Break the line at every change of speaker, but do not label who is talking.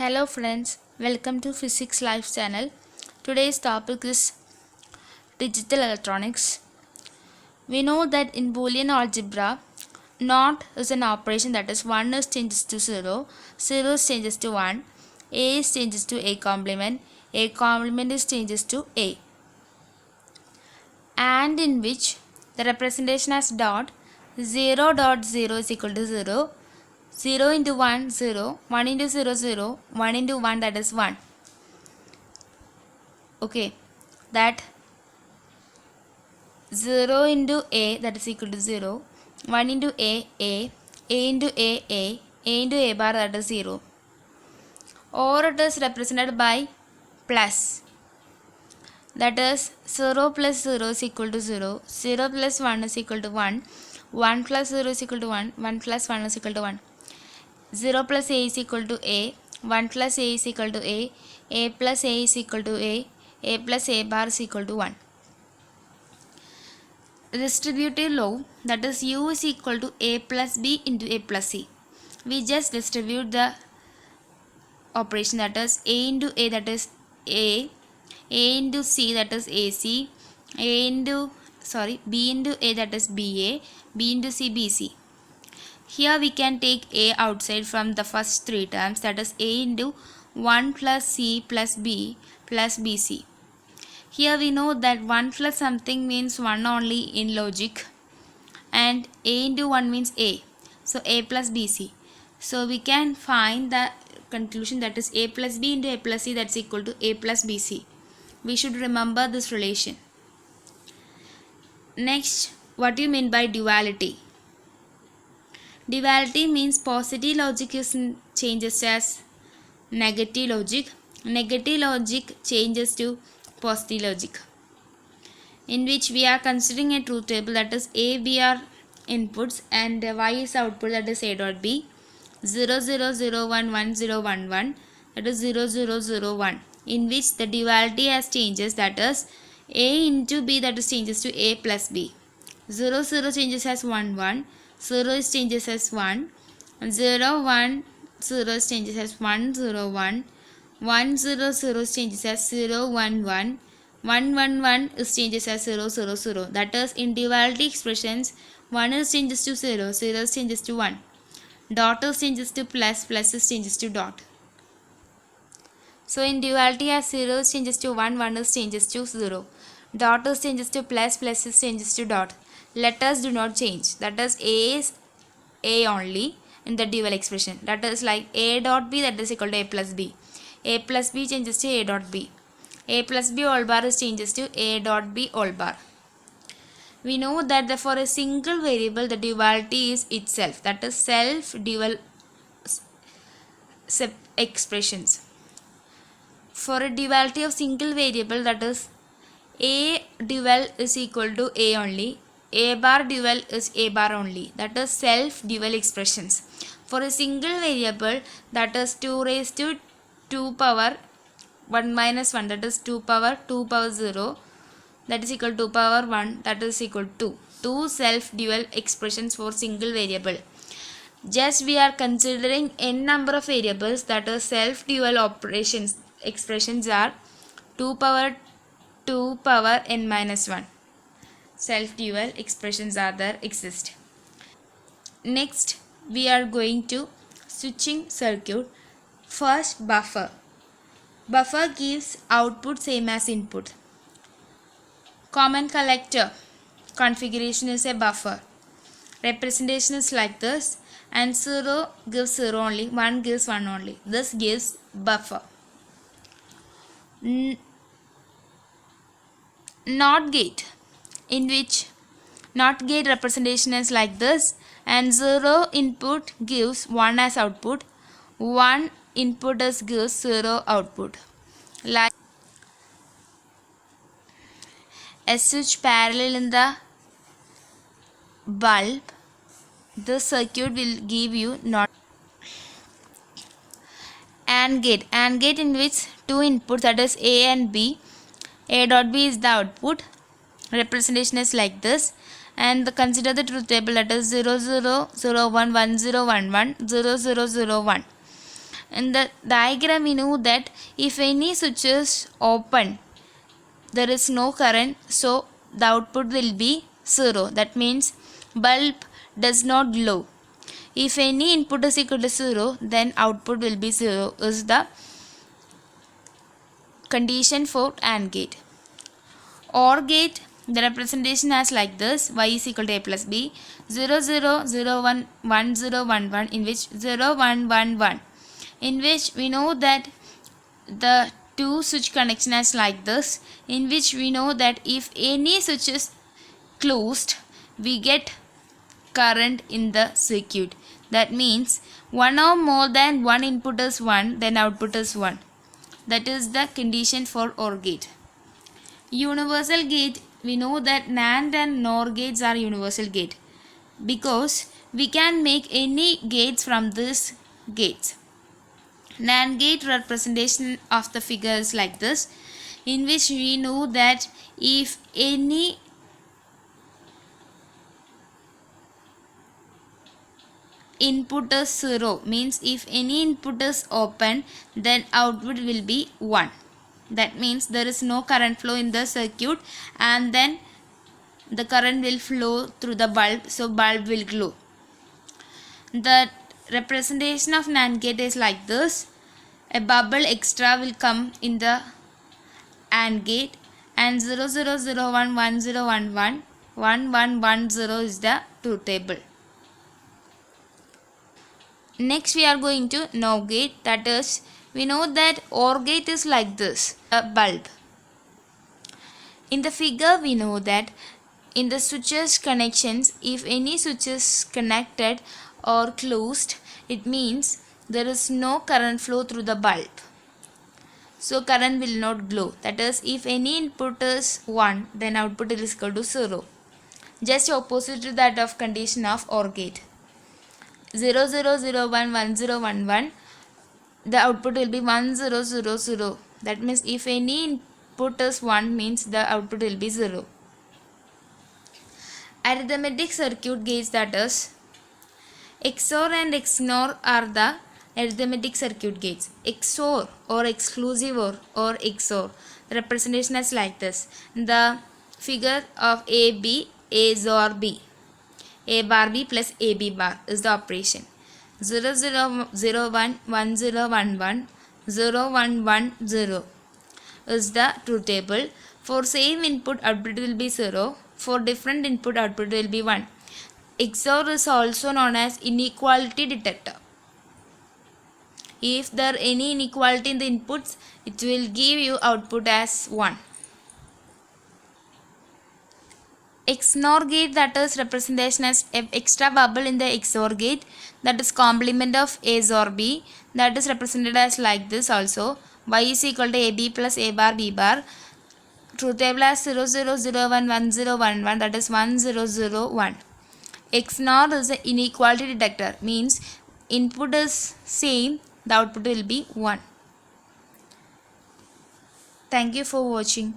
Hello friends, welcome to Physics Live channel. Today's topic is digital electronics. We know that in Boolean algebra, not is an operation, that is 1 is changes to 0, 0 is changes to 1, a is changes to a complement is changes to a, and in which the representation as dot 0 dot 0 is equal to 0, 0 into 1 0, 1 into 0 0, 1 into 1, that is 1. Okay, that 0 into a, that is equal to 0, 1 into a into a into a bar, that is 0, or it is represented by plus, that is 0 plus 0 is equal to 0, 0 plus 1 is equal to 1, 1 plus 0 is equal to 1, 1 plus 1 is equal to 1, 0 plus a is equal to a, 1 plus a is equal to a plus a is equal to a plus a bar is equal to 1. Distributive law, that is u is equal to a plus b into a plus c. We just distribute the operation, that is a into a, that is a into c, that is ac, b into a, that is b into c, bc. Here we can take a outside from the first three terms, that is a into 1 plus c plus b plus bc. Here we know that 1 plus something means 1 only in logic, and a into 1 means a, so a plus bc. So we can find the conclusion, that is a plus b into a plus c, that's equal to a plus bc. We should remember this relation. Next, what do you mean by duality? Duality means positive logic changes as negative logic, negative logic changes to positive logic, in which we are considering a truth table, that is a, b are inputs and y is output, that is a dot b, 0 0 0 1 1 0 1 1, that is 0 0 0 1, in which the duality has changes, that is a into b, that is changes to a plus b, 0 0 changes as 1 1, 0 is changes as 1, 0 1 0 is changes as 1 0 1, 1 0 0 changes as 0 1 1, 1 1 1 is changes as 0 0 0. That is, in duality expressions, 1 is changes to 0, 0 is changes to 1, dot is changes to plus, plus is changes to dot. So in duality, as 0 is changes to 1, 1 is changes to 0, dot is changes to plus, plus is changes to dot. Letters do not change, that is a is a only in the dual expression, that is like a dot b, that is equal to a plus b, a plus b changes to a dot b, a plus b all bar is changes to a dot b all bar. We know that for a single variable the duality is itself, that is self dual expressions. For a duality of single variable, that is a dual is equal to a only, a bar dual is a bar only, that is self dual expressions. For a single variable, that is 2 raised to 2 power 1 minus 1, that is 2 power 0, that is equal to 2 power 1, that is equal to 2 self dual expressions for single variable. Just we are considering n number of variables, that is self dual operations expressions are 2 power n minus 1. Self dual expressions are there exist. Next, we are going to switching circuit. First, buffer. Buffer gives output same as input. Common collector configuration is a buffer. Representation is like this, and 0 gives 0 only, 1 gives 1 only. This gives buffer. NOT gate, in which NOT gate representation is like this, and 0 input gives 1 as output, 1 input gives 0 output. Like a switch parallel in the bulb, this circuit will give you NOT. AND gate in which two inputs, that is a and b, a dot b is the output, representation is like this, and consider the truth table, that is 0 0 0 1 1 0 1 1 0 0 0 1. In the diagram we know that if any switch is open, there is no current, so the output will be 0. That means bulb does not glow. If any input is equal to 0, then output will be 0 is the condition for AND gate. OR gate, the representation as like this: y is equal to a plus b, 0 0 0 1 1 0 1 1, in which 0 1 1 1, in which we know that the two switch connection is like this, in which we know that if any switch is closed, we get current in the circuit. That means one or more than one input is 1, then output is 1. That is the condition for OR gate. Universal gate, we know that NAND and NOR gates are universal gate because we can make any gates from these gates. NAND gate representation of the figure is like this, in which we know that if any input is 0, means if any input is open, then output will be 1. That means there is no current flow in the circuit, and then the current will flow through the bulb, so bulb will glow. The representation of NAND gate is like this: a bubble extra will come in the AND gate, and 0 0 0 1 1 0 1 1 1 1 1 0 is the truth table. Next we are going to NOR gate, that is, we know that OR gate is like this, a bulb. In the figure we know that in the switches connections, if any switch is connected or closed, it means there is no current flow through the bulb, so current will not glow. That is, if any input is 1, then output is equal to 0. Just opposite to that of condition of OR gate. 0 0 0 1 1 0 1 1, the output will be 1 0 0 0. That means if any input is 1, means the output will be 0. Arithmetic circuit gates, that is, XOR and XNOR are the arithmetic circuit gates. XOR or exclusive or XOR, the representation is like this: the figure of AB, A XOR B, A bar B plus AB bar is the operation. 0 0 0 1 1 0 1 1 0 1 1 0 is the truth table. For same input, output will be 0. For different input, output will be 1. XOR is also known as inequality detector. If there any inequality in the inputs, it will give you output as 1. XNOR gate, that is representation as extra bubble in the XOR gate, that is complement of A XOR B, that is represented as like this also: y is equal to AB plus A bar B bar. Truth table as 0 0 0 1 1 0 1 1, that is 1 0 0 1. XNOR is an inequality detector, means input is same, the output will be 1. Thank you for watching.